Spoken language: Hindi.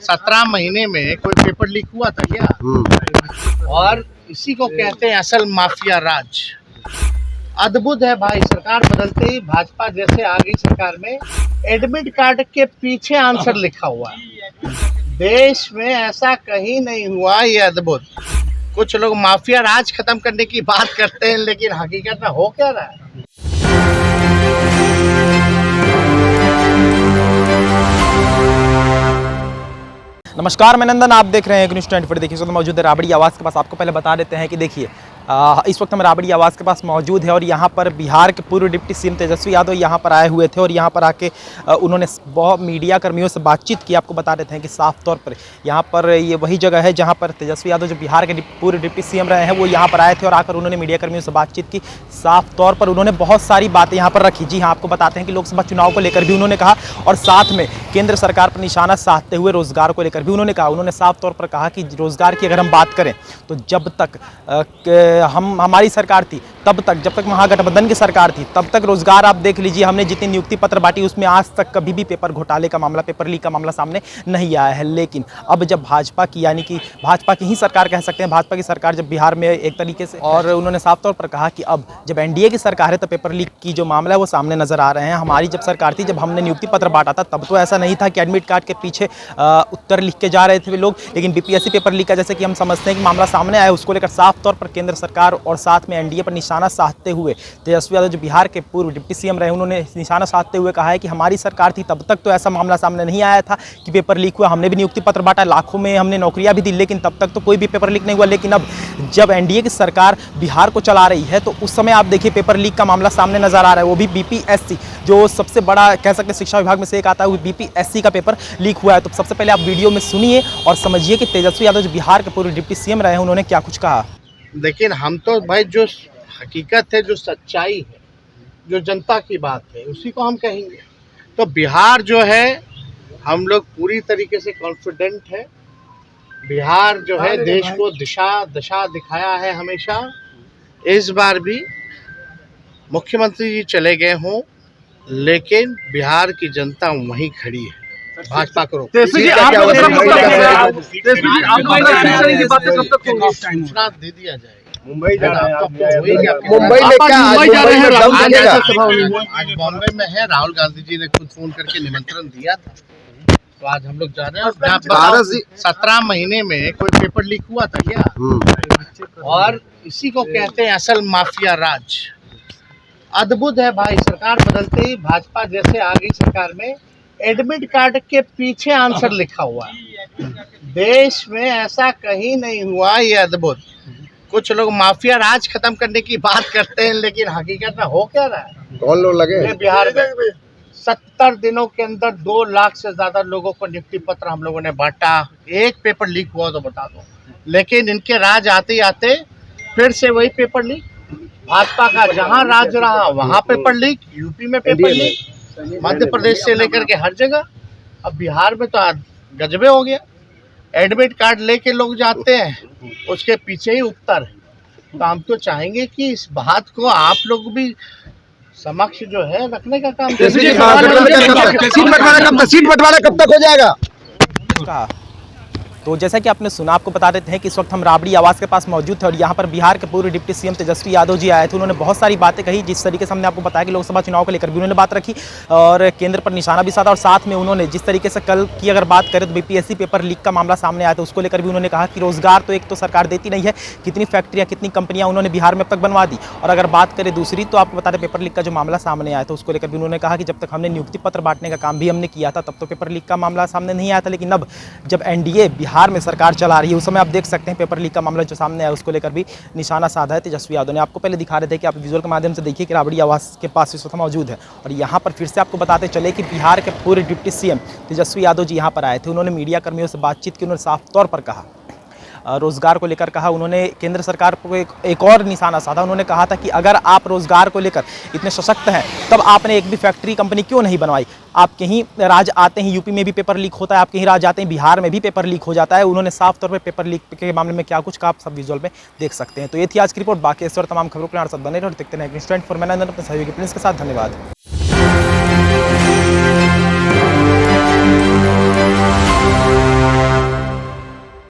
17 महीने में कोई पेपर लीक हुआ था क्या? और इसी को कहते हैं असल माफिया राज। अद्भुत है भाई, सरकार बदलते ही भाजपा जैसे आ गई सरकार में, एडमिट कार्ड के पीछे आंसर लिखा हुआ है। देश में ऐसा कहीं नहीं हुआ, ये अद्भुत। कुछ लोग माफिया राज खत्म करने की बात करते हैं, लेकिन हकीकत में हो क्या रहा है? नमस्कार, मैं नंदन, आप देख रहे हैं न्यूज़ 24। देखिए तो मौजूद है राबड़ी आवास के पास। आपको पहले बता देते हैं कि देखिए इस वक्त हम राबड़ी आवास के पास मौजूद है और यहाँ पर बिहार के पूर्व डिप्टी सीएम तेजस्वी यादव यहाँ पर आए हुए थे और यहाँ पर आके उन्होंने बहुत मीडिया कर्मियों से बातचीत की। आपको बता देते हैं कि साफ तौर पर यहाँ पर ये वही जगह है जहाँ पर तेजस्वी यादव जो बिहार के पूर्व डिप्टी सीएम रहे हैं वो यहाँ पर आए थे और आकर उन्होंने मीडिया कर्मियों से बातचीत की। साफ तौर पर उन्होंने बहुत सारी बातें यहाँ पर रखी। जी हाँ, आपको बताते हैं कि लोकसभा चुनाव को लेकर भी उन्होंने कहा और साथ में केंद्र सरकार पर निशाना साधते हुए रोजगार को लेकर भी उन्होंने कहा। उन्होंने साफ तौर पर कहा कि रोजगार की अगर हम बात करें तो जब तक हमारी सरकार थी तब तक, जब तक महागठबंधन की सरकार थी तब तक रोजगार आप देख लीजिए, हमने जितनी नियुक्ति पत्र बांटी उसमें आज तक कभी भी पेपर घोटाले का मामला, पेपर लीक का मामला सामने नहीं आया है। लेकिन अब जब भाजपा की, यानी कि भाजपा की ही सरकार कह सकते हैं, भाजपा की सरकार जब बिहार में एक तरीके से, और उन्होंने साफ तौर पर कहा कि अब जब एनडीए की सरकार है तो पेपर लीक की जो मामला है वो सामने नजर आ रहे हैं। हमारी जब सरकार थी, जब हमने नियुक्ति पत्र बांटा था तब तो ऐसा नहीं था कि एडमिट कार्ड के पीछे उत्तर लिख के जा रहे थे लोग, लेकिन बीपीएससी पेपर लीक का जैसे कि हम समझते हैं कि मामला सामने आया, उसको लेकर साफ तौर पर केंद्र सरकार और साथ में एनडीए पर निशाना साधते हुए तेजस्वी यादव जो बिहार के पूर्व डिप्टी सीएम रहे, उन्होंने निशाना साधते हुए कहा है कि हमारी सरकार थी तब तक तो ऐसा मामला सामने नहीं आया था कि पेपर लीक हुआ। हमने भी नियुक्ति पत्र बांटा, लाखों में हमने नौकरियां भी दी, लेकिन तब तक तो कोई भी पेपर लीक नहीं हुआ। लेकिन अब जब एनडीए की सरकार बिहार को चला रही है तो उस समय आप देखिए पेपर लीक का मामला सामने नजर आ रहा है, वो भी बीपीएससी, जो सबसे बड़ा कह सकते हैं शिक्षा विभाग में से एक आता है, वो बीपीएससी का पेपर लीक हुआ है। तो सबसे पहले आप वीडियो में सुनिए और समझिए कि तेजस्वी यादव जो बिहार के पूर्व डिप्टी सीएम रहे हैं उन्होंने क्या कुछ कहा। लेकिन हम तो भाई जो हकीकत है, जो सच्चाई है, जो जनता की बात है, उसी को हम कहेंगे। तो बिहार जो है, हम लोग पूरी तरीके से कॉन्फिडेंट है। बिहार जो है देश को दशा दिखाया है हमेशा। इस बार भी मुख्यमंत्री जी चले गए हों, लेकिन बिहार की जनता वहीं खड़ी है, भाजपा को सूचना दे दिया जाएगा। मुंबई जा रहे हैं, मुंबई में क्या मुंबई जा रहे हैं? आज बॉम्बे में है, राहुल गांधी जी ने खुद फोन करके निमंत्रण दिया था, तो आज हम लोग जा रहे हैं। 17 महीने में कोई पेपर लीक हुआ था क्या? और इसी को कहते हैं असल माफिया राज। अद्भुत है भाई, सरकार बदलते ही भाजपा जैसे आ गई सरकार में, एडमिट कार्ड के पीछे आंसर लिखा हुआ है। देश में ऐसा कहीं नहीं हुआ, ये अद्भुत। कुछ लोग माफिया राज खत्म करने की बात करते हैं, लेकिन हकीकत में हो क्या रहा है? कौन लोग लगे? बिहार में 70 दिनों के अंदर 2 लाख से ज्यादा लोगों को नियुक्ति पत्र हम लोगों ने बांटा। एक पेपर लीक हुआ तो बता दो, लेकिन इनके राज आते आते फिर से वही पेपर लीक। भाजपा का जहां राज रहा वहां पेपर लीक, यूपी में पेपर लीक, मध्य प्रदेश से लेकर के हर जगह। अब बिहार में तो गजबे हो गया। एडमिट कार्ड लेके लोग जाते हैं, उसके पीछे ही उत्तर है। तो हम तो चाहेंगे कि इस बात को आप लोग भी समक्ष जो है रखने का काम। सीट बंटवारा कब तक हो जाएगा? तो जैसा कि आपने सुना, आपको बता देते हैं कि इस वक्त हम राबड़ी आवास के पास मौजूद थे और यहाँ पर बिहार के पूर्व डिप्टी सीएम तेजस्वी यादव जी आए थे। उन्होंने बहुत सारी बातें कही, जिस तरीके से हमने आपको बताया कि लोकसभा चुनाव को लेकर भी उन्होंने बात रखी और केंद्र पर निशाना भी साधा, और साथ में उन्होंने जिस तरीके से कल की अगर बात करें तो बीपीएससी पेपर लीक का मामला सामने आया था, उसको लेकर भी उन्होंने कहा कि रोजगार तो एक तो सरकार देती नहीं है, कितनी फैक्ट्रियाँ, कितनी कंपनियाँ उन्होंने बिहार में अब तक बनवा दी। और अगर बात करें दूसरी, तो आपको बता दें पेपर लीक का जो मामला सामने आया था उसको लेकर भी उन्होंने कहा कि जब तक हमने नियुक्ति पत्र बांटने का काम भी हमने किया था तब तो पेपर लीक का मामला सामने नहीं आया था, लेकिन अब जब एनडीए बिहार में सरकार चला रही है उस समय आप देख सकते हैं पेपर लीक का मामला जो सामने आया उसको लेकर भी निशाना साधा है तेजस्वी यादव ने। आपको पहले दिखा रहे थे कि आप विजुअल के माध्यम से देखिए कि राबड़ी आवास के पास इस वक्त मौजूद है और यहाँ पर फिर से आपको बताते चले कि बिहार के पूर्व डिप्टी सीएम तेजस्वी यादव जी यहाँ पर आए थे। उन्होंने मीडिया कर्मियों से बातचीत की, उन्होंने साफ तौर पर कहा, रोजगार को लेकर कहा, उन्होंने केंद्र सरकार को एक और निशाना साधा। उन्होंने कहा था कि अगर आप रोजगार को लेकर इतने सशक्त हैं तब आपने एक भी फैक्ट्री कंपनी क्यों नहीं बनवाई? आपके ही राज आते हैं, यूपी में भी पेपर लीक होता है, आपके ही राज आते हैं, बिहार में भी पेपर लीक हो जाता है। उन्होंने साफ तौर पर पेपर लीक के मामले में क्या कुछ कहा आप सब विजुअल में देख सकते हैं। तो ये थी आज की रिपोर्ट। बाकी इस और तमाम खबरों के लिए आप सब बने रहो और देखते रहें न्यूज़ 24। मैं नंदन अपने सहयोगी प्रिंस के साथ। धन्यवाद।